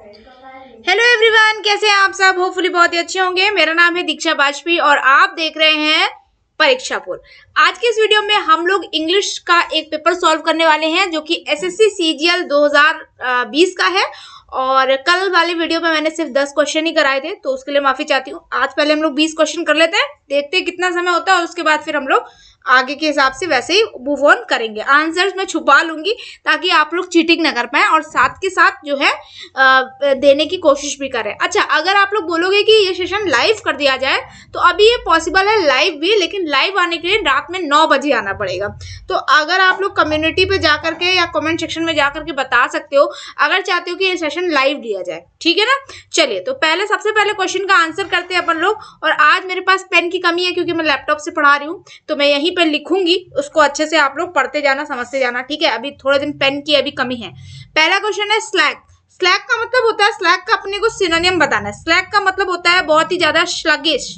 Hello everyone, कैसे हैं आप सब। होपफुली बहुत ही अच्छे होंगे। मेरा नाम है दीक्षा बाजपेयी और आप देख रहे हैं परीक्षापुर। आज के इस वीडियो में हम लोग इंग्लिश का एक पेपर सॉल्व करने वाले हैं जो कि एसएससी सीजीएल 2020 का है। और कल वाले वीडियो में मैंने सिर्फ 10 क्वेश्चन ही कराए थे, तो उसके लिए माफी चाहती हूँ। आज पहले हम लोग 20 क्वेश्चन कर लेते हैं, देखते हैं कितना समय होता है और उसके बाद फिर हम लोग आगे के हिसाब से वैसे ही मूव ऑन करेंगे। आंसर्स मैं छुपा लूंगी ताकि आप लोग चीटिंग ना कर पाए और साथ के साथ जो है देने की कोशिश भी करें। अच्छा, अगर आप लोग बोलोगे कि ये सेशन लाइव कर दिया जाए तो अभी ये पॉसिबल है लाइव भी, लेकिन लाइव आने के लिए रात में 9 बजे आना पड़ेगा। तो अगर आप लोग कम्युनिटी पे जाकर के या कमेंट सेक्शन में जाकर के बता सकते हो अगर चाहते हो कि ये सेशन लाइव दिया जाए, ठीक है ना। चलिए, तो सबसे पहले क्वेश्चन का आंसर करते हैं अपन लोग। और आज मेरे पास पेन की कमी है क्योंकि मैं लैपटॉप से पढ़ा रही हूँ, तो मैं यहीं पे लिखूंगी, उसको अच्छे से आप लोग पढ़ते जाना, समझते जाना, ठीक है। अभी थोड़े दिन पेन की अभी कमी है। पहला क्वेश्चन है स्लैक। स्लैक का मतलब होता है, स्लैक का अपने को सिनोनिम बताना है। स्लैक का मतलब होता है बहुत ही ज्यादा स्लगिश।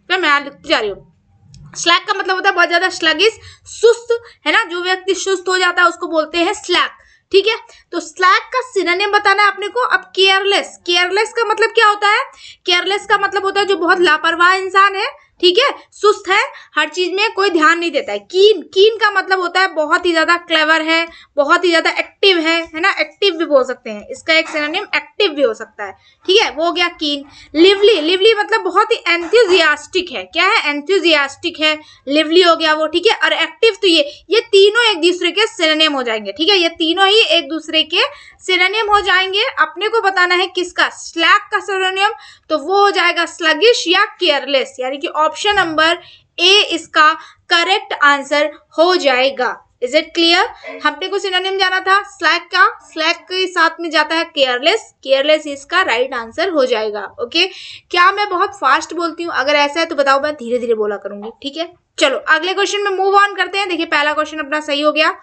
मैं लिखती जा रही हूँ। स्लैक का मतलब होता है बहुत ज्यादा स्लगिश, सुस्त, है ना। जो व्यक्ति सुस्त हो जाता है उसको बोलते हैं स्लैक, ठीक है। तो स्लैक का सिनोनिम बताना है अपने को। अब केयरलेस, केयरलेस का मतलब क्या होता है। केयरलेस का मतलब होता है जो बहुत लापरवाह इंसान है, ठीक है, सुस्त है, हर चीज में कोई ध्यान नहीं देता है। कीन, कीन का मतलब होता है बहुत ही ज्यादा क्लेवर है, बहुत ही ज्यादा एक्टिव है ना। एक्टिव भी बोल सकते हैं, इसका एक सिनोनिम एक्टिव भी हो सकता है, ठीक है, वो हो गया कीन। लिवली, लिवली मतलब बहुत ही एंथुजियास्टिक है। क्या है, एंथुजियास्टिक है, लिवली हो गया वो, ठीक है। और एक्टिव, तो ये तीनों एक दूसरे के सिनोनिम हो जाएंगे, ठीक है। ये तीनों ही एक दूसरे के सिनोनिम हो जाएंगे। अपने को बताना है किसका, स्लैक का सिनोनिम, तो वो हो जाएगा स्लगिश या केयरलेस, यानी कि ऑप्शन नंबर ए इसका करेक्ट आंसर हो जाएगा। Is it clear. हमने को सिनोनिम जाना था स्लैक का, स्लैक के साथ में जाता है केयरलेस, केयरलेस इसका राइट आंसर हो जाएगा। ओके, क्या मैं बहुत फास्ट बोलती हूँ? अगर ऐसा है तो बताओ, मैं धीरे धीरे बोला करूंगी, ठीक है। चलो अगले क्वेश्चन में मूव ऑन करते हैं। देखिए पहला क्वेश्चन अपना सही हो गया,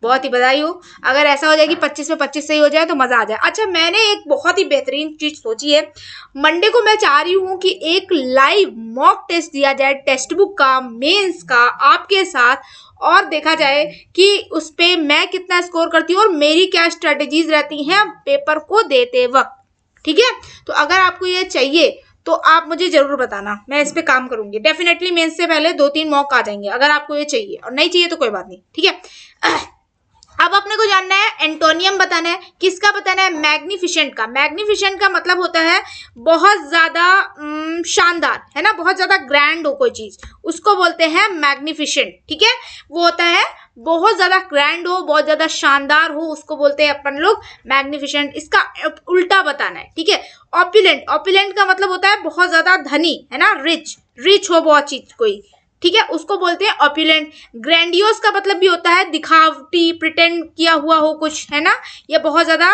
बहुत ही बधाई हो। अगर ऐसा हो जाए कि 25 में 25 सही हो जाए तो मजा आ जाए। अच्छा, मैंने एक बहुत ही बेहतरीन चीज सोची है। मंडे को मैं चाह रही हूँ कि एक लाइव मॉक टेस्ट दिया जाए, टेक्स्ट बुक का, मेंस का, आपके साथ, और देखा जाए कि उस पे मैं कितना स्कोर करती हूँ और मेरी क्या स्ट्रेटेजीज रहती हैं पेपर को देते वक्त, ठीक है। तो अगर आपको ये चाहिए तो आप मुझे जरूर बताना, मैं इस पे काम करूंगी। डेफिनेटली मेंस से पहले 2-3 मॉक आ जाएंगे अगर आपको ये चाहिए, और नहीं चाहिए तो कोई बात नहीं, ठीक है। अब अपने को जानना है एंटोनियम बताना है। किसका बताना है, मैग्निफिसेंट का। मैग्निफिसेंट का मतलब होता है बहुत ज्यादा शानदार, है ना, बहुत ज्यादा ग्रैंड हो कोई चीज, उसको बोलते हैं मैग्निफिसेंट, ठीक है। वो होता है बहुत ज्यादा ग्रैंड हो, बहुत ज्यादा शानदार हो, उसको बोलते हैं अपन लोग मैग्निफिसेंट। इसका उल्टा बताना है, ठीक है। ऑपुलेंट, ऑपुलेंट का मतलब होता है बहुत ज्यादा धनी, है ना, रिच, रिच हो बहुत चीज कोई, ठीक है, उसको बोलते हैं ऑपुलेंट। ग्रैंडियोस का मतलब भी होता है दिखावटी, प्रिटेंड किया हुआ हो कुछ, है ना, या बहुत ज्यादा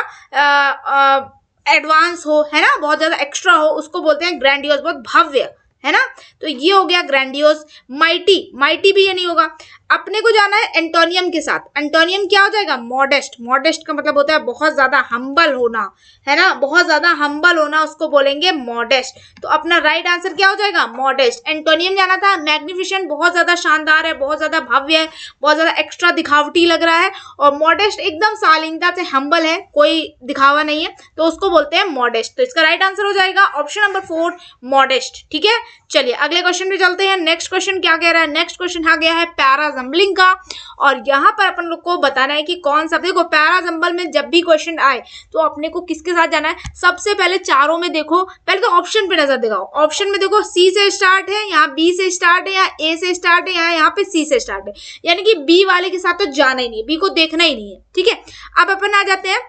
एडवांस हो, है ना, बहुत ज्यादा एक्स्ट्रा हो, उसको बोलते हैं ग्रैंडियोस, बहुत भव्य, है ना। तो ये हो गया ग्रैंडियोस। माइटी, माइटी भी ये नहीं होगा। अपने को जाना है एंटोनियम के साथ। एंटोनियम क्या हो जाएगा, मॉडेस्ट। मॉडेस्ट का मतलब होता है बहुत ज्यादा हम्बल होना, है ना, बहुत ज्यादा हम्बल होना, उसको बोलेंगे मॉडेस्ट। तो अपना राइट आंसर क्या हो जाएगा, मॉडेस्ट। एंटोनियम जाना था मैग्निफिसेंट, बहुत ज्यादा शानदार है, बहुत ज्यादा भव्य है, बहुत ज्यादा एक्स्ट्रा दिखावटी लग रहा है। और मॉडेस्ट एकदम शालीनता से हम्बल है, कोई दिखावा नहीं है, तो उसको बोलते हैं मॉडेस्ट। तो इसका राइट आंसर हो जाएगा ऑप्शन नंबर 4 मॉडेस्ट, ठीक है। चलिए अगले क्वेश्चन पे चलते हैं। नेक्स्ट क्वेश्चन क्या कह रहा है, नेक्स्ट क्वेश्चन आ गया है पैराजम्बलिंग का। और यहाँ पर अपन लोग को बताना है कि कौन सा, देखो पैराजम्बल में जब भी क्वेश्चन आए तो अपने को किसके साथ जाना है। सबसे पहले चारों में देखो, पहले तो ऑप्शन पे नजर दिखाओ। ऑप्शन में देखो सी से स्टार्ट है, यहाँ बी से स्टार्ट है, यहाँ ए से स्टार्ट है, यहाँ पे सी से स्टार्ट है, यानी कि बी वाले के साथ तो जाना ही नहीं है, बी को देखना ही नहीं है, ठीक है। अब अपन आ जाते हैं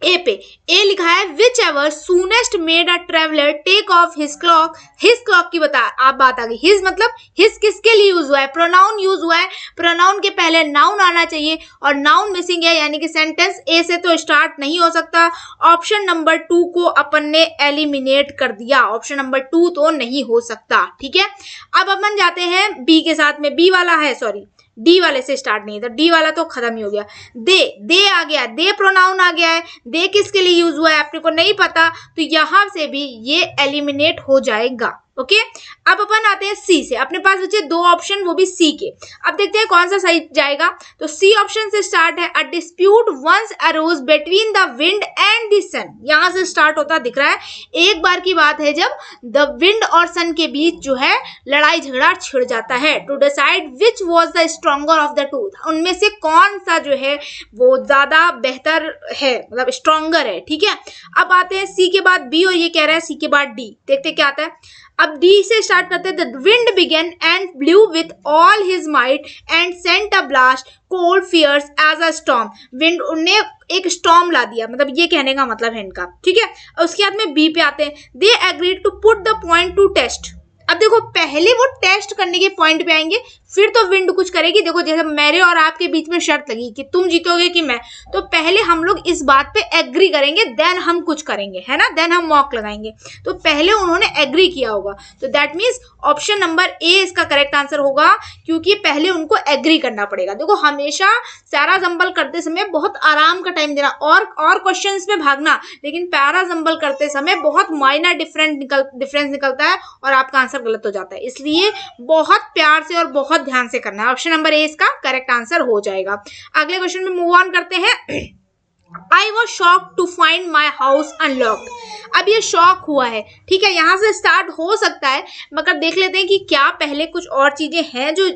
ए पे। ए लिखा है which ever soonest made a traveller take off his cloak. His cloak की आप बात आ गई। हिज मतलब हिज किसके लिए यूज हुआ है, प्रोनाउन यूज हुआ है। प्रोनाउन के पहले नाउन आना चाहिए और नाउन मिसिंग है, यानी कि सेंटेंस ए से तो स्टार्ट नहीं हो सकता। ऑप्शन नंबर 2 को अपन ने एलिमिनेट कर दिया, ऑप्शन नंबर 2 तो नहीं हो सकता, ठीक है। अब अपन जाते हैं बी के साथ में। बी वाला है, सॉरी डी वाले से स्टार्ट नहीं था, डी वाला तो खत्म ही हो गया। दे, दे आ गया, दे प्रोनाउन आ गया है। दे किसके लिए यूज हुआ है अपने को नहीं पता, तो यहां से भी ये एलिमिनेट हो जाएगा। ओके अब अपन आते हैं सी से, अपने पास बचे दो ऑप्शन, वो भी सी के। अब देखते हैं कौन सा सही जाएगा। तो सी ऑप्शन से स्टार्ट है, a dispute once arose between the wind and the sun. यहां से स्टार्ट होता दिख रहा है, एक बार की बात है जब द विंड और सन के बीच जो है लड़ाई झगड़ा छिड़ जाता है। To decide which was the stronger of the two, उनमें से कौन सा जो है वो ज्यादा बेहतर है, मतलब स्ट्रॉन्गर है। ठीक है, अब आते हैं सी के बाद बी और ये कह रहा है सी के बाद डी। देखते क्या आता है। अब डी से स्टार्ट करते हैं। The wind began and blew with all his might and sent a blast cold fierce as a storm. Wind ने एक स्टॉर्म ला दिया, मतलब ये कहने का मतलब है इनका। ठीक है, उसके बाद में बी पे आते हैं। They agreed to put the point to test. अब देखो पहले वो टेस्ट करने के पॉइंट पे आएंगे, फिर तो विंड कुछ करेगी। देखो जैसे मेरे और आपके बीच में शर्त लगी कि तुम जीतोगे कि मैं, तो पहले हम लोग इस बात पे एग्री करेंगे, देन हम कुछ करेंगे, है ना, देन हम मॉक लगाएंगे। तो पहले उन्होंने एग्री किया होगा, तो that means option number A इसका करेक्ट आंसर होगा, क्योंकि पहले उनको एग्री करना पड़ेगा। देखो हमेशा पैरा जंबल करते समय बहुत आराम का टाइम देना और क्वेश्चंस में भागना, लेकिन पैरा जंबल करते समय बहुत माइनर डिफरेंस निकलता है और आपका आंसर गलत हो जाता है। इसलिए बहुत प्यार से और बहुत ध्यान से करना है। ऑप्शन नंबर ए इसका करेक्ट आंसर हो जाएगा। अगले क्वेश्चन में मूव ऑन करते हैं। I was shocked to find my house unlocked. अब ये शॉक हुआ है, ठीक है, यहाँ से स्टार्ट हो सकता है, मगर देख लेते हैं कि क्या पहले कुछ और चीजें हैं जो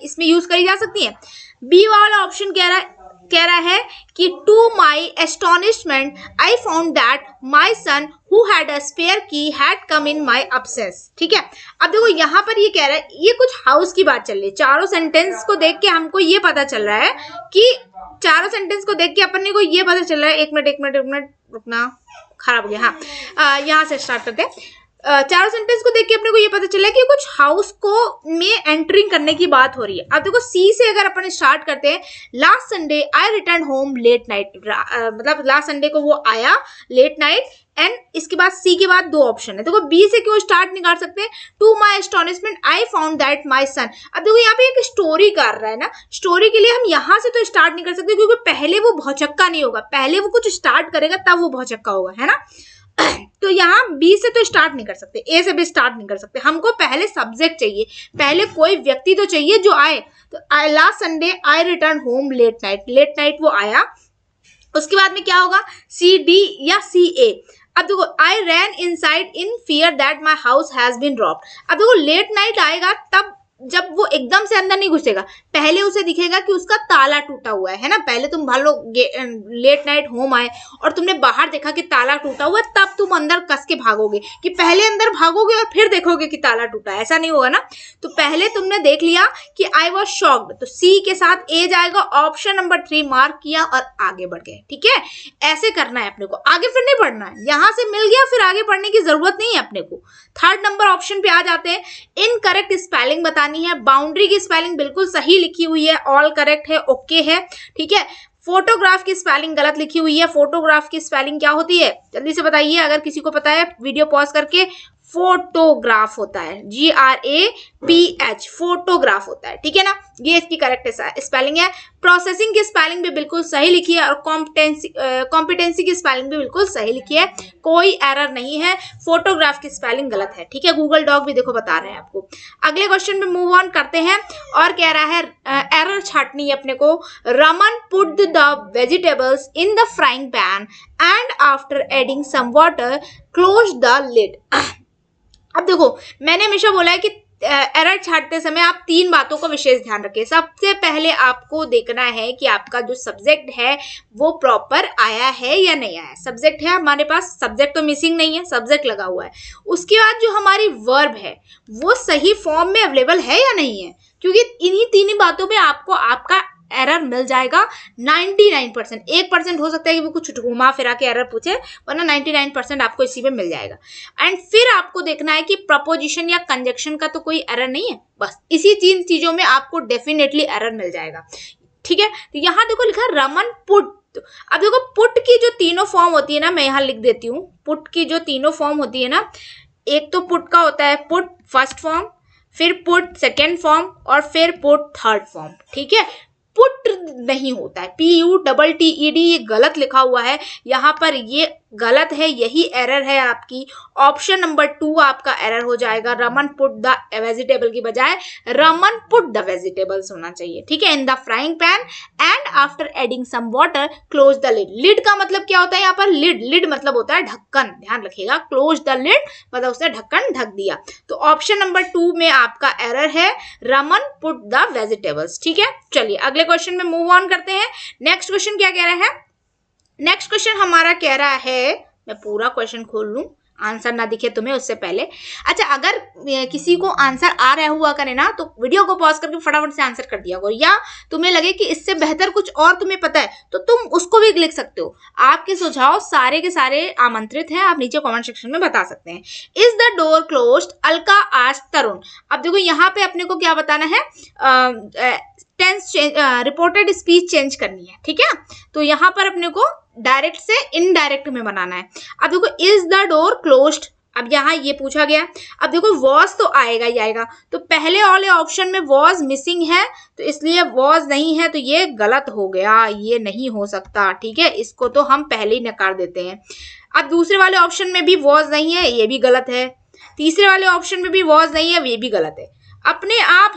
इसमें यूज करी जा सकती हैं। बी वाला ऑप्शन कह रहा है कि to my astonishment I found that my son who had a spare key had come in my absence. ठीक है, अब देखो यहाँ पर ये कह रहा है, ये कुछ हाउस की बात चल रही है। चारों सेंटेंस को देख के हमको ये पता चल रहा है कि चारों सेंटेंस को देख के अपन को ये पता चल रहा है, एक मिनट रुकना, खराब हो गया। हाँ, यहाँ से स्टार्ट करते हैं। चारों सेंटेंस को देख के अपने को ये पता चला कि कुछ हाउस को में एंटरिंग करने की बात हो रही है। अब देखो सी से अगर अपन स्टार्ट करते हैं, last Sunday I return home late night, मतलब लास्ट संडे को वो आया लेट नाइट, एंड इसके बाद सी के बाद दो ऑप्शन है। देखो बी से क्यों स्टार्ट नहीं कर सकते, to my astonishment I found that my son. अब देखो यहाँ पे एक स्टोरी कर रहा है ना, स्टोरी के लिए हम यहाँ से तो स्टार्ट नहीं कर सकते, क्योंकि पहले वो भौचक्का नहीं होगा, पहले वो कुछ स्टार्ट करेगा तब वो भौचक्का होगा, है ना। तो यहाँ बी से तो स्टार्ट नहीं कर सकते, ए से भी स्टार्ट नहीं कर सकते, हमको पहले सब्जेक्ट चाहिए, पहले कोई व्यक्ति तो चाहिए जो आए। तो last Sunday I return home late night वो आया। उसके बाद में क्या होगा, सी डी या सी ए। अब देखो I ran inside in fear that my house has been robbed. अब देखो लेट नाइट आएगा तब जब वो एकदम से अंदर नहीं घुसेगा, पहले उसे दिखेगा कि उसका ताला टूटा हुआ है ना। पहले तुम मान लो लेट नाइट होम आए और तुमने बाहर देखा कि ताला टूटा हुआ है, तब तुम अंदर कस के भागोगे, कि पहले अंदर भागोगे और फिर देखोगे कि ताला टूटा है, ऐसा नहीं होगा ना। तो पहले तुमने देख लिया कि आई वॉज शॉक्ड, तो सी के साथ ए जाएगा, ऑप्शन नंबर 3 मार्क किया और आगे बढ़ गए। ठीक है, ऐसे करना है अपने को, आगे फिर नहीं बढ़ना है। यहाँ से मिल गया फिर आगे बढ़ने की जरूरत नहीं है अपने को। थर्ड नंबर ऑप्शन पे आ जाते हैं। इनकरेक्ट स्पेलिंग बतानी है। बाउंड्री की स्पेलिंग बिल्कुल सही लिखी हुई है, ऑल करेक्ट है, ओके है। ठीक है, फोटोग्राफ की स्पेलिंग गलत लिखी हुई है। फोटोग्राफ की स्पेलिंग क्या होती है, जल्दी से बताइए, अगर किसी को पता है वीडियो पॉज करके। फोटोग्राफ होता है, GRAPH, फोटोग्राफ होता है, ठीक है ना, ये इसकी करेक्ट स्पेलिंग है। प्रोसेसिंग की स्पेलिंग भी बिल्कुल सही लिखी है और कॉम्पिटेंसी की स्पेलिंग भी बिल्कुल सही लिखी है, कोई एरर नहीं है। फोटोग्राफ की स्पेलिंग गलत है, ठीक है, गूगल डॉग भी देखो बता रहे हैं आपको। अगले क्वेश्चन में मूव ऑन करते हैं और कह रहा है एरर छाटनी है अपने को। Raman put the vegetables in the frying pan and after adding some water close the lid. अब देखो मैंने हमेशा बोला है कि एरर छाटते समय आप 3 बातों का विशेष ध्यान रखें। सबसे पहले आपको देखना है कि आपका जो सब्जेक्ट है वो प्रॉपर आया है या नहीं आया। सब्जेक्ट है हमारे पास, सब्जेक्ट तो मिसिंग नहीं है, सब्जेक्ट लगा हुआ है। उसके बाद जो हमारी वर्ब है वो सही फॉर्म में अवेलेबल है या नहीं है, क्योंकि इन्हीं 3 बातों में आपको आपका एरर मिल जाएगा 99%। 1% हो सकता है कि वो कुछ घुमा फिरा के एरर पूछे, वरना 99% आपको इसी पे मिल जाएगा। एंड फिर आपको देखना है कि प्रपोजिशन या कंजक्शन का तो कोई एरर नहीं है, बस इसी 3 चीजों में आपको डेफिनेटली एरर मिल जाएगा। ठीक है, तो यहाँ देखो लिखा रमन पुट। अब देखो पुट की जो 3 फॉर्म होती है ना, मैं यहाँ लिख देती हूँ। पुट की जो 3 फॉर्म होती है ना, एक तो पुट का होता है पुट फर्स्ट फॉर्म, फिर पुट सेकेंड फॉर्म और फिर पुट थर्ड फॉर्म। ठीक है, पुट नहीं होता है, PUTTED, ये गलत लिखा हुआ है यहाँ पर, ये गलत है, यही एरर है आपकी। ऑप्शन नंबर 2 आपका एरर हो जाएगा। रमन पुट द वेजिटेबल की बजाय रमन पुट द वेजिटेबल्स होना चाहिए, ठीक है। In the frying pan and after adding some water close the lid. Lid का मतलब क्या होता है यहाँ पर? लिड मतलब होता है ढक्कन, ध्यान रखिएगा। क्लोज द लिड मतलब उसने ढक्कन ढक दिया। तो ऑप्शन नंबर 2 में आपका एरर है, रमन पुट द वेजिटेबल्स, ठीक है। चलिए अगले क्वेश्चन में मूव ऑन करते हैं। नेक्स्ट क्वेश्चन क्या कह रहा है? नेक्स्ट क्वेश्चन हमारा कह रहा है, मैं पूरा क्वेश्चन खोल लूं, आंसर ना दिखे तुम्हें उससे पहले। अच्छा, अगर किसी को आंसर आ रहा हुआ करे ना तो वीडियो को पॉज करके फटाफट से आंसर कर दिया करो, या तुम्हें लगे कि इससे बेहतर कुछ और तुम्हें पता है तो तुम उसको भी लिख सकते हो। आपके सुझाव सारे के सारे आमंत्रित हैं, आप नीचे कमेंट सेक्शन में बता सकते हैं। Is the door closed? Alka asked Tarun. अब देखो यहाँ पे अपने को क्या बताना है, टेंस रिपोर्टेड स्पीच चेंज करनी है, ठीक है। तो यहाँ पर अपने को डायरेक्ट से इनडायरेक्ट में बनाना है। अब देखो इज द डोर क्लोज्ड, अब यहाँ ये पूछा गया। अब देखो वॉज तो आएगा ही आएगा, तो पहले वाले ऑप्शन में वॉज मिसिंग है तो इसलिए वॉज नहीं है, तो ये गलत हो गया, ये नहीं हो सकता, ठीक है। इसको तो हम पहले ही नकार देते हैं। अब दूसरे वाले ऑप्शन में भी वॉज नहीं है, ये भी गलत है। तीसरे वाले ऑप्शन में भी वॉज नहीं है, ये भी गलत है। अपने आप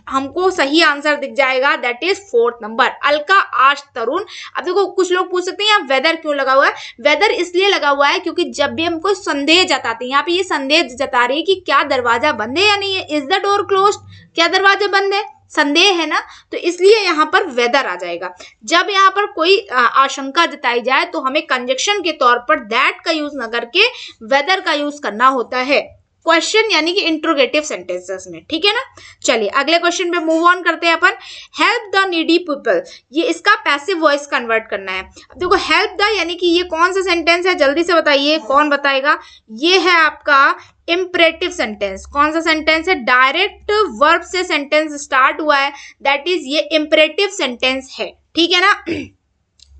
हमको सही आंसर दिख जाएगा, that is 4th number, Alka asked Tarun. अब देखो कुछ लोग पूछ सकते हैं यहाँ वेदर क्यों लगा हुआ है? वेदर इसलिए लगा हुआ है क्योंकि जब भी हमको संदेह जताते हैं, यहाँ पे ये संदेह जता रही है कि क्या दरवाजा बंद है या नहीं है। इज द डोर क्लोज्ड, क्या दरवाजा बंद है? संदेह है ना, तो इसलिए यहाँ पर वेदर आ जाएगा। जब यहाँ पर कोई आशंका जताई जाए तो हमें कंजक्शन के तौर पर दैट का यूज न करके वेदर का यूज करना होता है क्वेश्चन यानी कि इंट्रोगेटिव सेंटेंसेस में, ठीक है ना। चलिए अगले क्वेश्चन पे मूव ऑन करते हैं अपन। हेल्प द नीडी पीपल, ये इसका पैसिव वॉइस कन्वर्ट करना है। अब देखो हेल्प द यानी कि ये कौन सा सेंटेंस है, जल्दी से बताइए, कौन बताएगा? ये है आपका इम्परेटिव सेंटेंस। कौन सा सेंटेंस है? डायरेक्ट वर्ब से सेंटेंस स्टार्ट हुआ है, दैट इज ये इम्परेटिव सेंटेंस है, ठीक है ना।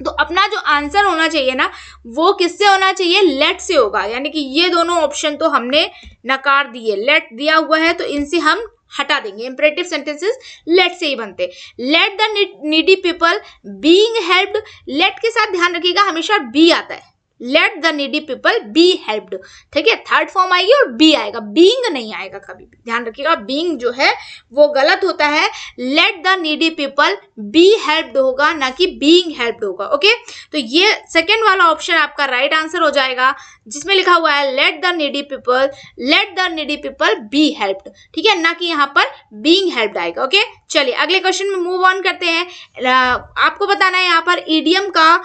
तो अपना जो आंसर होना चाहिए ना वो किससे होना चाहिए? लेट से होगा, यानी कि ये दोनों ऑप्शन तो हमने नकार दिए, लेट दिया हुआ है तो इनसे हम हटा देंगे। इंपरेटिव सेंटेंसेस लेट से ही बनते। Let the needy people being helped, let के साथ ध्यान रखिएगा हमेशा बी आता है, let the needy people be helped, ठीक है। थर्ड फॉर्म आएगी और बी आएगा, बीइंग नहीं आएगा कभी भी, ध्यान रखिएगा। बीइंग जो है वो गलत होता है, let the needy people be helped होगा, ना कि बीइंग हेल्प्ड होगा, ओके। तो ये सेकेंड वाला ऑप्शन आपका राइट आंसर हो जाएगा, जिसमें लिखा हुआ है let the needy people be helped, ठीक है, ना कि यहाँ पर बीइंग हेल्प्ड आएगा, ओके। चलिए अगले क्वेश्चन में मूव ऑन करते हैं। आपको बताना है यहाँ पर ईडियम का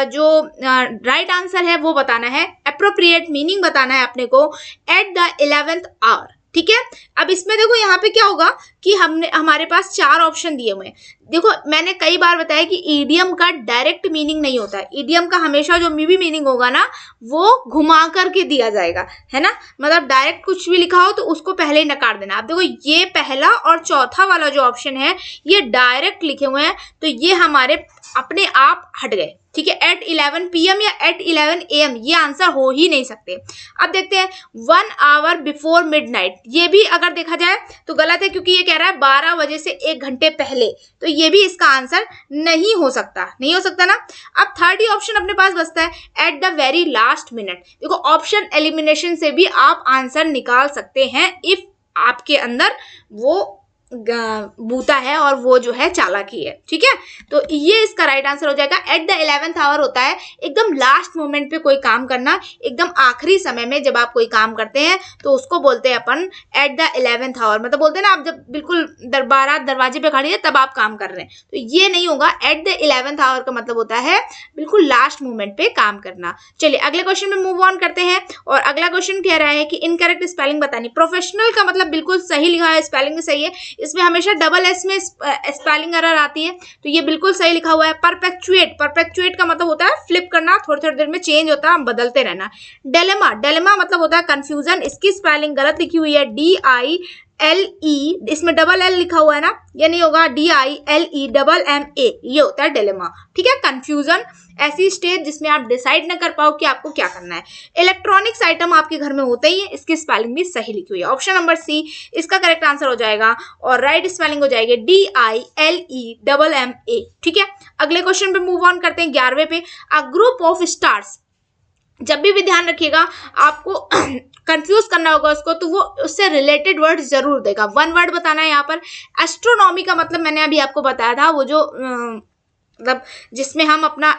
जो राइट आंसर है वो बताना है, एप्रोप्रिएट मीनिंग बताना है अपने को, एट द 11th आवर, ठीक है। अब इसमें देखो यहाँ पे क्या होगा कि हमारे पास 4 ऑप्शन दिए हुए हैं। देखो मैंने कई बार बताया कि ईडियम का डायरेक्ट मीनिंग नहीं होता है, ईडियम का हमेशा जो भी मीनिंग होगा ना वो घुमा करके दिया जाएगा, है ना। मतलब डायरेक्ट कुछ भी लिखा हो तो उसको पहले ही नकार देना। आप देखो ये पहला और चौथा वाला जो ऑप्शन है ये डायरेक्ट लिखे हुए हैं, तो ये हमारे अपने आप हट गए, ठीक है। एट 11 PM या एट 11 AM ये आंसर हो ही नहीं सकते। अब देखते हैं 1 आवर बिफोर मिडनाइट, ये भी अगर देखा जाए तो गलत है क्योंकि ये कह रहा है 12 बजे से 1 घंटे पहले, तो ये भी इसका आंसर नहीं हो सकता ना। अब थर्ड ही ऑप्शन अपने पास बचता है at the very last minute. देखो ऑप्शन एलिमिनेशन से भी आप आंसर निकाल सकते हैं इफ आपके अंदर वो बूता है और वो जो है चालाकी है, ठीक है। तो ये इसका राइट आंसर हो जाएगा। एट द 11th आवर होता है एकदम लास्ट मोमेंट पे कोई काम करना, एकदम आखिरी समय में जब आप कोई काम करते हैं तो उसको बोलते हैं अपन एट द 11th आवर। मतलब बोलते हैं ना आप जब बिल्कुल दरवाजे पे खड़ी है तब आप काम कर रहे हैं, तो ये नहीं होगा। एट द 11th आवर का मतलब होता है बिल्कुल लास्ट मोमेंट पे काम करना। चलिए अगले क्वेश्चन में मूव ऑन करते हैं, और अगला क्वेश्चन कह रहा है कि इनकरेक्ट स्पेलिंग बतानी। प्रोफेशनल का मतलब बिल्कुल सही लिखा है, स्पेलिंग भी सही है, इसमें हमेशा डबल एस में स्पेलिंग एरर आती है, तो ये बिल्कुल सही लिखा हुआ है। परपेचुएट का मतलब होता है फ्लिप करना, थोड़ी थोड़ी देर में चेंज होता है, बदलते रहना। डेलेमा मतलब होता है कंफ्यूजन, इसकी स्पेलिंग गलत लिखी हुई है, DILE, इसमें डबल L लिखा हुआ है ना, ये नहीं होगा, DILEMMA, ये होता है डिलेमा, ठीक है। कंफ्यूजन ऐसी स्टेज जिसमें आप डिसाइड न कर पाओ कि आपको क्या करना है। इलेक्ट्रॉनिक्स आइटम आपके घर में होते ही है, इसकी स्पेलिंग भी सही लिखी हुई है। ऑप्शन नंबर C इसका करेक्ट आंसर हो जाएगा, और राइट स्पेलिंग हो जाएगी DILEMMA, ठीक है। अगले क्वेश्चन पे मूव ऑन करते हैं 11वें पे। अ ग्रुप ऑफ स्टार्स, जब भी ध्यान रखिएगा आपको कंफ्यूज करना होगा उसको, तो वो उससे रिलेटेड वर्ड जरूर देगा। वन वर्ड बताना है यहाँ पर। एस्ट्रोनॉमी का मतलब मैंने अभी आपको बताया था, वो जो मतलब जिसमें हम अपना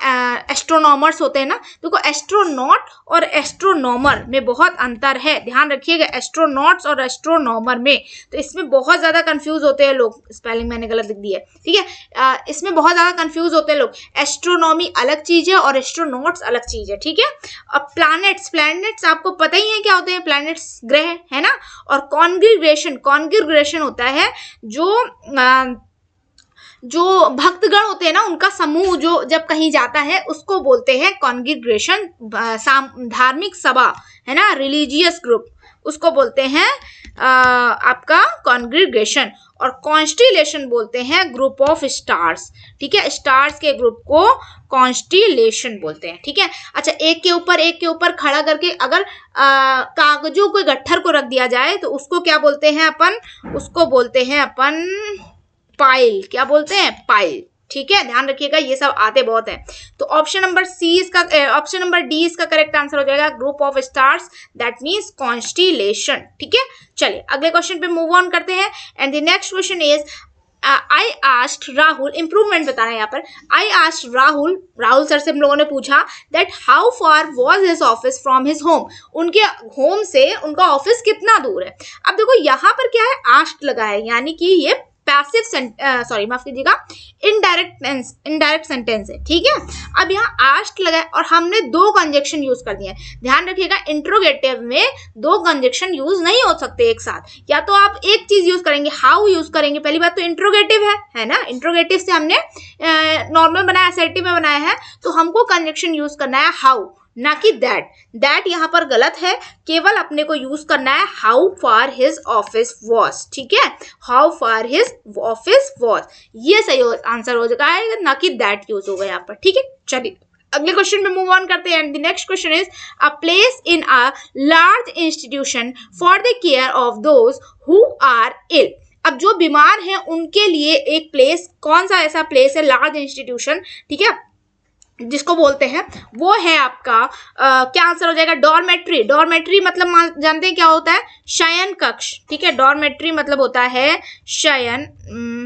एस्ट्रोनॉमर्स होते हैं ना, देखो एस्ट्रोनॉट और एस्ट्रोनॉमर में बहुत अंतर है, ध्यान रखिएगा, एस्ट्रोनॉट्स और एस्ट्रोनॉमर में। तो इसमें बहुत ज्यादा कंफ्यूज होते हैं लोग, स्पेलिंग मैंने गलत लिख दी है, ठीक है। इसमें बहुत ज्यादा कंफ्यूज होते हैं लोग। एस्ट्रोनॉमी अलग चीज है और एस्ट्रोनॉट्स अलग चीज है, ठीक है। अब प्लैनेट्स आपको पता ही है क्या होते हैं, प्लैनेट्स ग्रह है ना। और कॉन्ग्रीगेशन होता है जो भक्तगण होते हैं ना, उनका समूह जो जब कहीं जाता है उसको बोलते हैं कॉन्ग्रीगेशन। धार्मिक सभा है ना, रिलीजियस ग्रुप, उसको बोलते हैं आपका कॉन्ग्रीगेशन। और कॉन्स्टिलेशन बोलते हैं ग्रुप ऑफ स्टार्स, ठीक है। स्टार्स के ग्रुप को कॉन्स्टिलेशन बोलते हैं, ठीक है। अच्छा, एक के ऊपर खड़ा करके अगर कागजों को गट्ठर को रख दिया जाए तो उसको क्या बोलते हैं अपन, उसको बोलते हैं अपन पाइल। क्या बोलते हैं, पाइल, ठीक है। ध्यान रखिएगा, ये सब आते बहुत है। तो ऑप्शन नंबर डी इसका करेक्ट आंसर हो जाएगा, group of stars, that means constellation, ठीक है। चलिए अगले क्वेश्चन पे मूव ऑन करते हैं। And the next question is I asked Rahul, improvement बताना है यहाँ पर। आई आस्क्ड राहुल सर से हम लोगों ने पूछा that how far was his office from his home, उनके होम से उनका ऑफिस कितना दूर है। अब देखो यहाँ पर क्या है, आस्क्ड लगा है, यानी कि ये पैसिव माफ कीजिएगा, इनडायरेक्ट सेंटेंस है, ठीक है। अब यहाँ आस्क्ड लगा है और हमने दो कंजक्शन यूज कर दिए हैं। ध्यान रखिएगा, इंट्रोगेटिव में दो कंजक्शन यूज नहीं हो सकते एक साथ, या तो आप एक चीज यूज करेंगे, हाउ यूज करेंगे। पहली बात तो इंट्रोगेटिव है ना, इंट्रोगेटिव से हमने नॉर्मल बनाया, असर्टिव में बनाया है, तो हमको कंजक्शन यूज करना है हाउ, ना कि दैट यहाँ पर गलत है। केवल अपने को यूज करना है how far his office was, ठीक है, how far his office was, ये सही आंसर हो जाएगा, ना कि दैट यूज होगा यहाँ पर, ठीक है। चलिए अगले क्वेश्चन में मूव ऑन करते हैं। And the next question is a place in a large institution for the care of those who are ill. अब जो बीमार हैं उनके लिए एक प्लेस, कौन सा ऐसा प्लेस है, लार्ज इंस्टीट्यूशन, ठीक है, जिसको बोलते हैं, वो है आपका क्या आंसर हो जाएगा, डॉर्मेट्री। डॉर्मेट्री मतलब जानते हैं क्या होता है, शयन कक्ष, ठीक है। डॉर्मेट्री मतलब होता है शयन,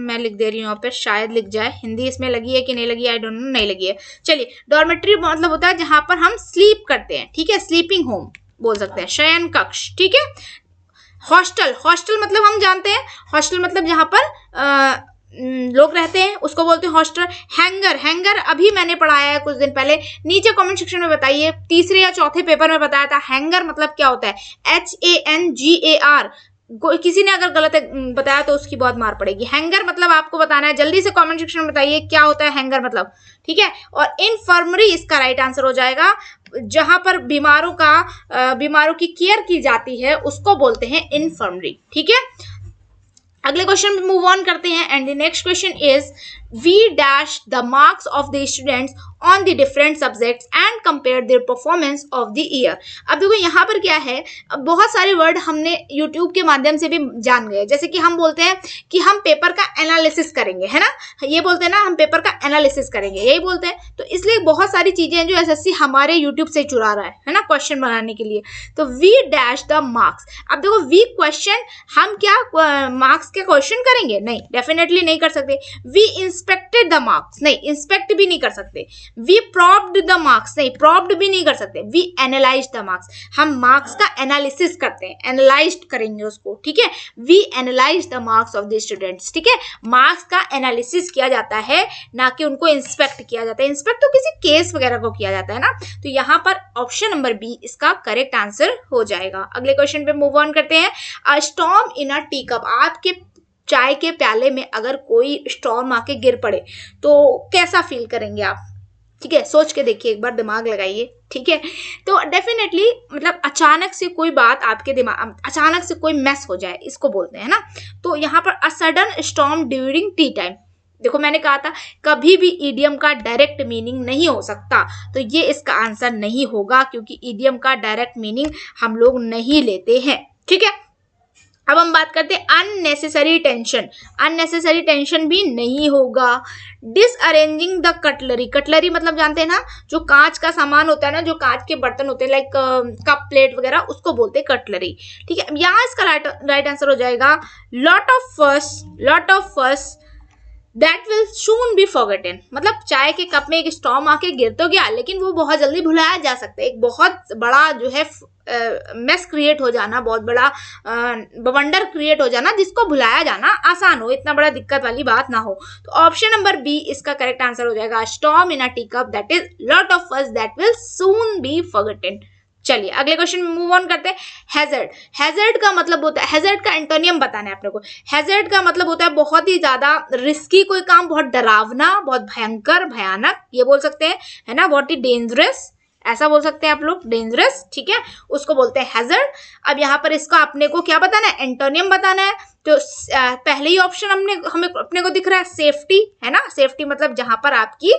मैं लिख दे रही हूँ यहाँ पे, शायद लिख जाए, हिंदी इसमें लगी है कि नहीं लगी, आई डोंट नो, नहीं लगी है। चलिए, डॉर्मेट्री मतलब होता है जहां पर हम स्लीप करते हैं, ठीक है, स्लीपिंग होम बोल सकते हैं, शयन कक्ष, ठीक है। हॉस्टल मतलब हम जानते हैं, हॉस्टल मतलब जहां पर लोग रहते हैं, उसको बोलते हैं हॉस्टल। हैंगर अभी मैंने पढ़ाया है कुछ दिन पहले, नीचे कमेंट सेक्शन में बताइए, तीसरे या चौथे पेपर में बताया था हैंगर मतलब क्या होता है, HANGAR। किसी ने अगर गलत बताया तो उसकी बहुत मार पड़ेगी। हैंगर मतलब आपको बताना है, जल्दी से कमेंट सेक्शन में बताइए क्या होता है हैंगर मतलब, ठीक है। और इन्फर्मरी इसका राइट आंसर हो जाएगा, जहां पर बीमारों की केयर की जाती है उसको बोलते हैं इन्फर्मरी, ठीक है। अगले क्वेश्चन में मूव ऑन करते हैं। And the next question is we dash the marks of the students on the different subjects and compare their performance of the year. अब देखो यहाँ पर क्या है, बहुत सारे वर्ड हमने यूट्यूब के माध्यम से भी जान गए, जैसे कि हम बोलते हैं कि हम पेपर का एनालिसिस करेंगे, है ना, ये बोलते हैं ना, हम पेपर का एनालिसिस करेंगे, यही बोलते हैं। तो इसलिए बहुत सारी चीजें हैं जो एसएससी हमारे यूट्यूब से चुरा रहा है ना, क्वेश्चन बनाने के लिए। तो वी डैश द मार्क्स, अब देखो वी क्वेश्चन, हम क्या मार्क्स के क्वेश्चन करेंगे, नहीं, डेफिनेटली नहीं कर सकते। वी इंस्पेक्टेड द मार्क्स, नहीं, इंस्पेक्ट भी नहीं कर सकते। वी प्रॉब्ड द मार्क्स, नहीं, प्रॉब्ड भी नहीं कर सकते। वी एनालाइज द मार्क्स, हम मार्क्स का एनालिसिस करते हैं, एनालाइज करेंगे उसको, ठीक है। We analyse the marks of the students, ठीक है। मार्क्स का एनालिसिस किया जाता है, ना कि उनको इंस्पेक्ट किया जाता है। इंस्पेक्ट तो किसी केस वगैरह को किया जाता है ना। तो यहाँ पर ऑप्शन नंबर बी इसका करेक्ट आंसर हो जाएगा। अगले क्वेश्चन पे मूव ऑन करते हैं। अ storm in a tea cup, आपके चाय के प्याले में अगर कोई स्टॉर्म आके गिर पड़े तो कैसा फील करेंगे आप, ठीक है, सोच के देखिए, एक बार दिमाग लगाइए, ठीक है। तो डेफिनेटली मतलब अचानक से कोई बात आपके दिमाग, अचानक से कोई मैस हो जाए, इसको बोलते हैं ना। तो यहाँ पर a sudden storm during T time, देखो मैंने कहा था कभी भी ईडियम का डायरेक्ट मीनिंग नहीं हो सकता, तो ये इसका आंसर नहीं होगा, क्योंकि ईडियम का डायरेक्ट मीनिंग हम लोग नहीं लेते हैं, ठीक है। अब हम बात करते हैं अननेसेसरी टेंशन। अननेसेसरी टेंशन भी नहीं होगा। डिसअरेंजिंग द कटलरी, कटलरी मतलब जानते हैं ना, जो कांच का सामान होता है ना, जो कांच के बर्तन होते हैं लाइक कप प्लेट वगैरह, उसको बोलते हैं कटलरी। ठीक है, यहाँ इसका राइट आंसर हो जाएगा lot of fuss that will soon be forgotten. मतलब चाय के कप में एक स्टॉर्म आके गिर तो गया, लेकिन वो बहुत जल्दी भुलाया जा सकता है। एक बहुत बड़ा जो है मेस क्रिएट हो जाना, बहुत बड़ा बवंडर क्रिएट हो जाना, जिसको भुलाया जाना आसान हो, इतना बड़ा दिक्कत वाली बात ना हो। तो ऑप्शन नंबर बी इसका करेक्ट आंसर हो जाएगा, storm in a teacup that is lot of fuss that will soon be forgotten. चलिए अगले क्वेश्चन में मूव ऑन करते हैं। हैजर्ड, हैजर्ड का मतलब होता है, हैजर्ड का एंटोनियम बताना है आप लोगों को। हैजर्ड का मतलब होता है बहुत ही ज्यादा रिस्की कोई काम, बहुत डरावना, बहुत भयंकर, भयानक, ये बोल सकते हैं, है ना, बहुत ही डेंजरस, ऐसा बोल सकते हैं आप लोग, डेंजरस। ठीक है, उसको बोलते हैं हैजर्ड। अब यहाँ पर इसका अपने को क्या बताना है, एंटोनियम बताना है। तो पहले ही ऑप्शन हमें अपने को दिख रहा है सेफ्टी, है ना, सेफ्टी मतलब जहां पर आपकी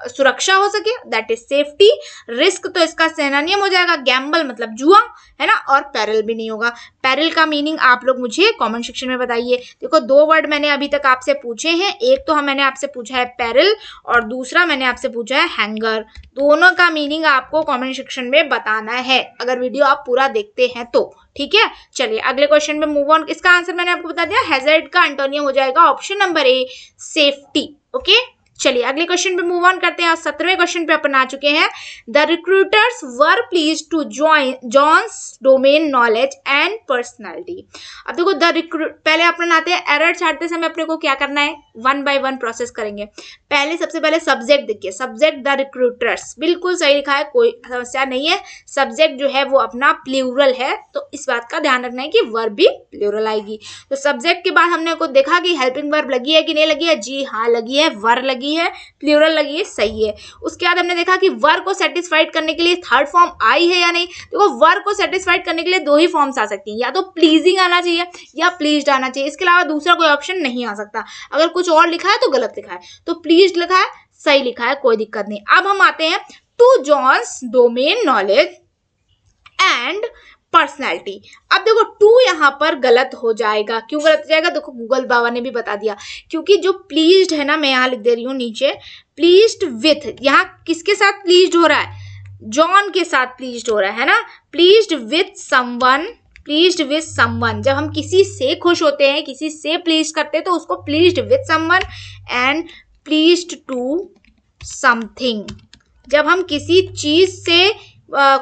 सुरक्षा हो सके, दैट इज सेफ्टी। रिस्क तो इसका सिनोनिम हो जाएगा गैम्बल मतलब जुआ, है ना, और पैरल भी नहीं होगा। पैरल का मीनिंग आप लोग मुझे कमेंट सेक्शन में बताइए। देखो 2 वर्ड मैंने अभी तक आपसे पूछे हैं, एक तो मैंने आपसे पूछा है पैरल और दूसरा मैंने आपसे पूछा है हैंगर। दोनों का मीनिंग आपको कमेंट सेक्शन में बताना है, अगर वीडियो आप पूरा देखते हैं तो। ठीक है, चलिए अगले क्वेश्चन में मूव ऑन। इसका आंसर मैंने आपको बता दिया, हैजर्ड का एंटोनियम हो जाएगा option number A, safety. Okay, चलिए अगले क्वेश्चन पे मूव ऑन करते हैं। 17वें क्वेश्चन पे अपन आ चुके हैं। The recruiters were pleased to John's domain knowledge and personality. अब देखो पहले अपन आते हैं, एरर छाटते समय अपने को क्या करना है, 1 by 1 प्रोसेस करेंगे। पहले सबसे पहले सब्जेक्ट देखिए, सब्जेक्ट द रिक्रूटर्स, बिल्कुल सही लिखा है, कोई समस्या नहीं है। सब्जेक्ट जो है वो अपना प्लूरल है, तो इस बात का ध्यान रखना है कि वर्ब भी प्लूरल आएगी। तो सब्जेक्ट के बाद हमने को देखा कि हेल्पिंग वर्ब लगी है कि नहीं लगी है, जी हाँ लगी है, वर लगी है, प्लूरल लगी है, सही है। उसके बाद हमने देखा कि वर को सेटिस्फाइड करने के लिए थर्ड फॉर्म आई है या नहीं। देखो वर को सेटिस्फाइड करने के लिए 2 ही फॉर्म्स आ सकती हैं, या तो प्लीजिंग आना चाहिए या प्लीज्ड आना चाहिए, इसके अलावा दूसरा कोई ऑप्शन नहीं आ सकता। अगर कुछ और लिखा है तो गलत लिखा है, तो प्लीज्ड लिखा है, सही लिखा है, कोई दिक्कत नहीं। अब हम आते हैं to John's domain knowledge and personality. अब देखो 2 यहाँ पर गलत हो जाएगा। क्यों गलत हो जाएगा, देखो गूगल बाबा ने भी बता दिया, क्योंकि जो प्लीज्ड है ना, मैं यहाँ लिख दे रही हूँ नीचे, प्लीज्ड विथ, यहाँ किसके साथ प्लीज्ड हो रहा है, जॉन के साथ प्लीज्ड हो रहा है ना। Pleased with someone, pleased with someone, जब हम किसी से खुश होते हैं, किसी से प्लीज करते हैं, तो उसको pleased with someone. And pleased to something, जब हम किसी चीज से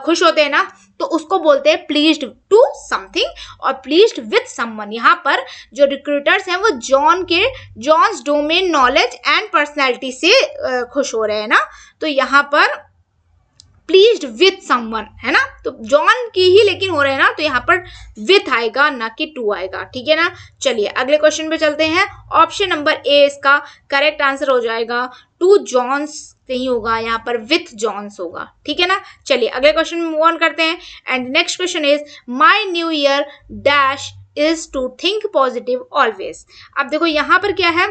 खुश होते हैं ना, तो उसको बोलते हैं प्लीज्ड टू समथिंग और प्लीज्ड विथ समवन। यहाँ पर जो रिक्रूटर्स हैं वो John's domain knowledge and personality से खुश हो रहे हैं ना, तो यहाँ पर प्लीज्ड विथ समवन है ना, तो जॉन की ही लेकिन हो रहे हैं ना, तो यहाँ पर विथ आएगा ना कि टू आएगा। ठीक है ना, चलिए अगले क्वेश्चन पे चलते हैं। ऑप्शन नंबर ए इसका करेक्ट आंसर हो जाएगा, टू जॉन्स नहीं होगा, यहाँ पर विथ जॉन्स होगा। ठीक है ना, चलिए अगले क्वेश्चन में मूव ऑन करते हैं। And next question is my new year dash is to think positive always. अब देखो यहाँ पर क्या है,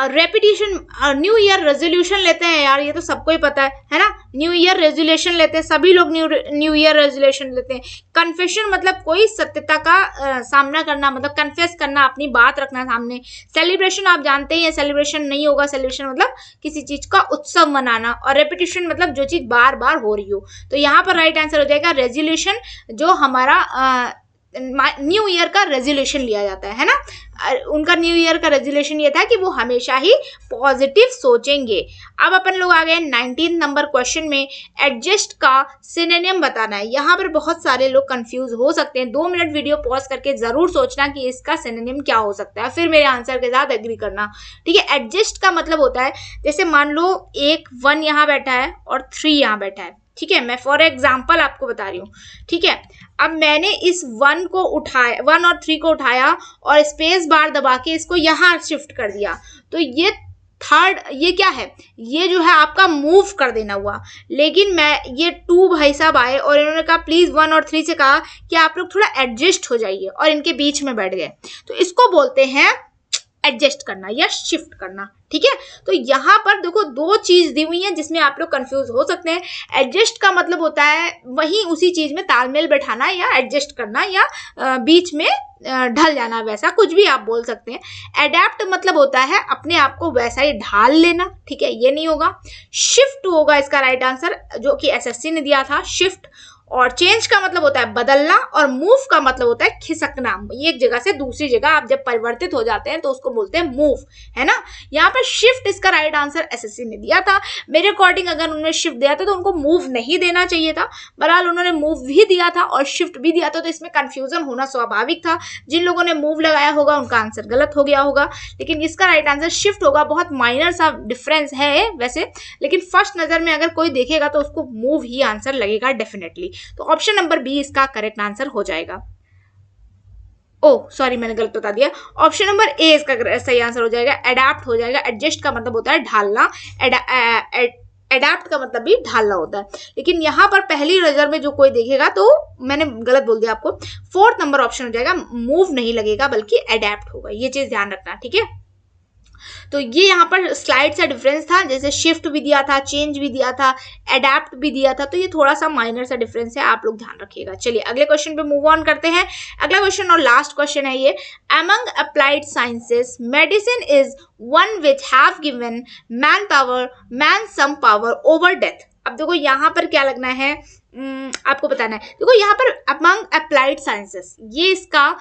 रेपिटेशन, न्यू ईयर रेजोल्यूशन लेते हैं यार, ये तो सबको ही पता है ना, न्यू ईयर रेजोल्यूशन लेते हैं, सभी लोग न्यू ईयर रेजोल्यूशन लेते हैं। कन्फेशन मतलब कोई सत्यता का सामना करना, मतलब कन्फेस करना, अपनी बात रखना सामने। सेलिब्रेशन आप जानते ही हैं, सेलिब्रेशन नहीं होगा, सेलिब्रेशन मतलब किसी चीज का उत्सव मनाना, और रेपिटेशन मतलब जो चीज बार बार हो रही हो। तो यहाँ पर राइट आंसर हो जाएगा रेजोल्यूशन, जो हमारा न्यू ईयर का रेजोल्यूशन लिया जाता है ना। उनका न्यू ईयर का रेजोल्यूशन ये था कि वो हमेशा ही पॉजिटिव सोचेंगे। अब अपन लोग आ गए 19 नंबर क्वेश्चन में, एडजस्ट का सिनोनिम बताना है। यहाँ पर बहुत सारे लोग कंफ्यूज हो सकते हैं, 2 मिनट वीडियो पॉज करके जरूर सोचना कि इसका सिनोनिम क्या हो सकता है, फिर मेरे आंसर के साथ एग्री करना। ठीक है, एडजस्ट का मतलब होता है, जैसे मान लो 1 यहाँ बैठा है और 3 यहाँ बैठा है। ठीक है, मैं फॉर एग्जाम्पल आपको बता रही हूँ। ठीक है, अब मैंने इस 1 को उठाया, 1 और 3 को उठाया और स्पेस बार दबा के इसको यहाँ शिफ्ट कर दिया, तो ये थर्ड, ये क्या है, ये जो है आपका मूव कर देना हुआ। लेकिन मैं ये 2 भाई साहब आए और इन्होंने कहा प्लीज 1 और 3 से कहा कि आप लोग थोड़ा एडजस्ट हो जाइए, और इनके बीच में बैठ गए, तो इसको बोलते हैं एडजस्ट करना या शिफ्ट करना, ठीक है। तो यहाँ पर देखो दो चीज दी हुई है जिसमें आप लोग कंफ्यूज हो सकते हैं। एडजस्ट का मतलब होता है वही उसी चीज में तालमेल बैठाना या एडजस्ट करना या बीच में ढल जाना, वैसा कुछ भी आप बोल सकते हैं। एडेप्ट मतलब होता है अपने आप को वैसा ही ढाल लेना, ठीक है, ये नहीं होगा। शिफ्ट होगा इसका राइट आंसर, जो कि एसएससी ने दिया था, शिफ्ट। और चेंज का मतलब होता है बदलना, और मूव का मतलब होता है खिसकना। एक जगह से दूसरी जगह आप जब परिवर्तित हो जाते हैं तो उसको बोलते हैं मूव, है ना। यहाँ पर शिफ्ट इसका राइट आंसर एसएससी ने दिया था। मेरे अकॉर्डिंग अगर उन्होंने शिफ्ट दिया था तो उनको मूव नहीं देना चाहिए था। बहरहाल उन्होंने मूव भी दिया था और शिफ्ट भी दिया था, तो इसमें कंफ्यूजन होना स्वाभाविक था। जिन लोगों ने मूव लगाया होगा उनका आंसर गलत हो गया होगा, लेकिन इसका राइट आंसर शिफ्ट होगा। बहुत माइनर सा डिफरेंस है वैसे, लेकिन फर्स्ट नजर में अगर कोई देखेगा तो उसको मूव ही आंसर लगेगा डेफिनेटली। तो ऑप्शन नंबर बी इसका करेक्ट आंसर हो जाएगा। ओह सॉरी, मैंने गलत बता दिया। ऑप्शन नंबर ए इसका सही आंसर हो जाएगा, एडाप्ट हो जाएगा। एडजस्ट का मतलब होता है ढालना, एडाप्ट का मतलब भी ढालना होता है। लेकिन यहाँ पर पहली नजर में जो कोई देखेगा तो मैंने गलत बोल दिया आपको। फोर्थ नंबर ऑप्शन हो जाएगा, मूव नहीं लगेगा बल्कि एडेप्ट होगा, ये चीज ध्यान रखना, ठीक है। तो ये यहाँ पर स्लाइड सा डिफरेंस था, जैसे शिफ्ट भी दिया था, चेंज भी दिया था, एडेप्ट भी दिया था, तो ये थोड़ा सा माइनर सा डिफरेंस है, आप लोग ध्यान रखिएगा। चलिए अगले क्वेश्चन पे मूव ऑन करते हैं। अगला क्वेश्चन और लास्ट क्वेश्चन है ये, among applied sciences medicine is one which have given man some power over death. अब देखो यहाँ पर क्या लगना है, आपको बताना है। देखो यहाँ पर अमंग अप्लाइड साइंसेस ये इसका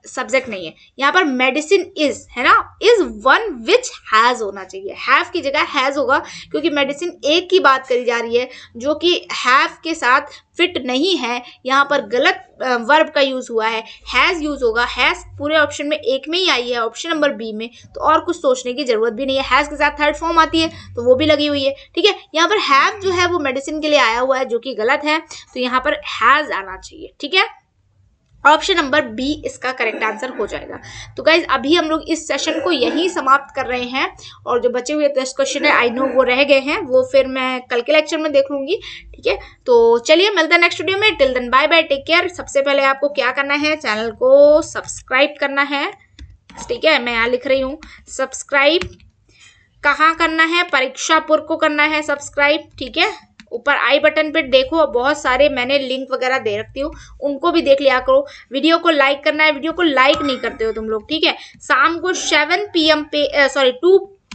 सब्जेक्ट नहीं है, यहाँ पर मेडिसिन इज है ना, इज वन विच हैज होना चाहिए, हैव की जगह हैज होगा, क्योंकि मेडिसिन एक की बात करी जा रही है जो कि हैव के साथ फिट नहीं है। यहाँ पर गलत वर्ब का यूज हुआ है, हैज यूज होगा। हैज पूरे ऑप्शन में एक में ही आई है, ऑप्शन नंबर बी में, तो और कुछ सोचने की जरूरत भी नहीं है। हैज के साथ थर्ड फॉर्म आती है तो वो भी लगी हुई है, ठीक है। यहाँ पर हैव जो है वो मेडिसिन के लिए आया हुआ है, जो कि गलत है, तो यहाँ पर हैज आना चाहिए, ठीक है। ऑप्शन नंबर बी इसका करेक्ट आंसर हो जाएगा। तो गाइज अभी हम लोग इस सेशन को यहीं समाप्त कर रहे हैं, और जो बचे हुए 10 क्वेश्चन है आई नो वो रह गए हैं, वो फिर मैं कल के लेक्चर में देख लूंगी, ठीक है। तो चलिए मिलते हैं नेक्स्ट वीडियो में। Till then bye bye, take care. सबसे पहले आपको क्या करना है, चैनल को सब्सक्राइब करना है, ठीक है। मैं यहाँ लिख रही हूँ सब्सक्राइब, कहाँ करना है, परीक्षापुर को करना है सब्सक्राइब, ठीक है। ऊपर आई बटन पे देखो, बहुत सारे मैंने लिंक वगैरह दे रखती हूँ, उनको भी देख लिया करो। वीडियो को लाइक करना है, वीडियो को लाइक नहीं करते हो तुम लोग, ठीक है। शाम को 7 PM पे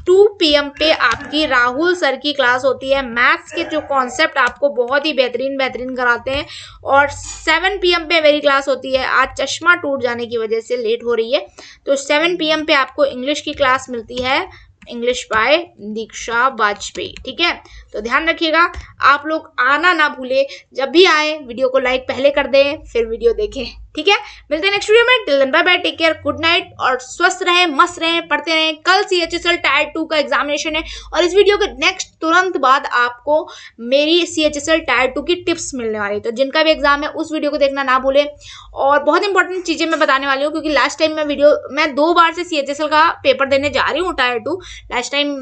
2 PM पे आपकी राहुल सर की क्लास होती है। मैथ्स के जो कॉन्सेप्ट आपको बहुत ही बेहतरीन कराते हैं, और 7 PM पे मेरी क्लास होती है। आज चश्मा टूट जाने की वजह से लेट हो रही है, तो 7 PM पे आपको इंग्लिश की क्लास मिलती है, इंग्लिश बाय दीक्षा वाजपेयी, ठीक है। तो ध्यान रखिएगा, आप लोग आना ना भूले। जब भी आए वीडियो को लाइक पहले कर दें, फिर वीडियो देखें, ठीक है। मिलते हैं नेक्स्ट वीडियो में। Till then bye bye, take care, good night, और स्वस्थ रहें, मस्त रहें, पढ़ते रहें। कल CHSL टायर 2 का एग्जामिनेशन है, और इस वीडियो के नेक्स्ट तुरंत बाद आपको मेरी CHSL टायर 2 की टिप्स मिलने वाली है, तो जिनका भी एग्जाम है उस वीडियो को देखना ना भूलें। और बहुत इंपॉर्टेंट चीजें मैं बताने वाली हूँ, क्योंकि लास्ट टाइम मैं 2 बार से CHSL का पेपर देने जा रही हूँ टायर 2। लास्ट टाइम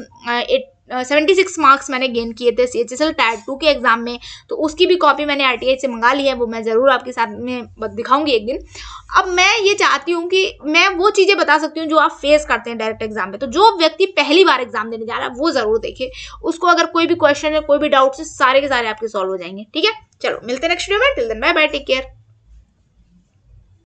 76 मार्क्स मैंने गेन किए थे CHSL टायर 2 के एग्जाम में, तो उसकी भी कॉपी मैंने RTI से मंगा ली है, वो मैं जरूर आपके साथ में दिखाऊंगी एक दिन। अब मैं ये चाहती हूँ कि मैं वो चीजें बता सकती हूँ जो आप फेस करते हैं डायरेक्ट एग्जाम में, तो जो व्यक्ति पहली बार एग्जाम देने जा रहा है वो जरूर देखे, उसको अगर कोई भी क्वेश्चन है, कोई भी डाउट है, सारे के सारे आपके सॉल्व हो जाएंगे, ठीक है। चलो मिलते हैं नेक्स्ट वीडियो में। Till then bye bye, take care.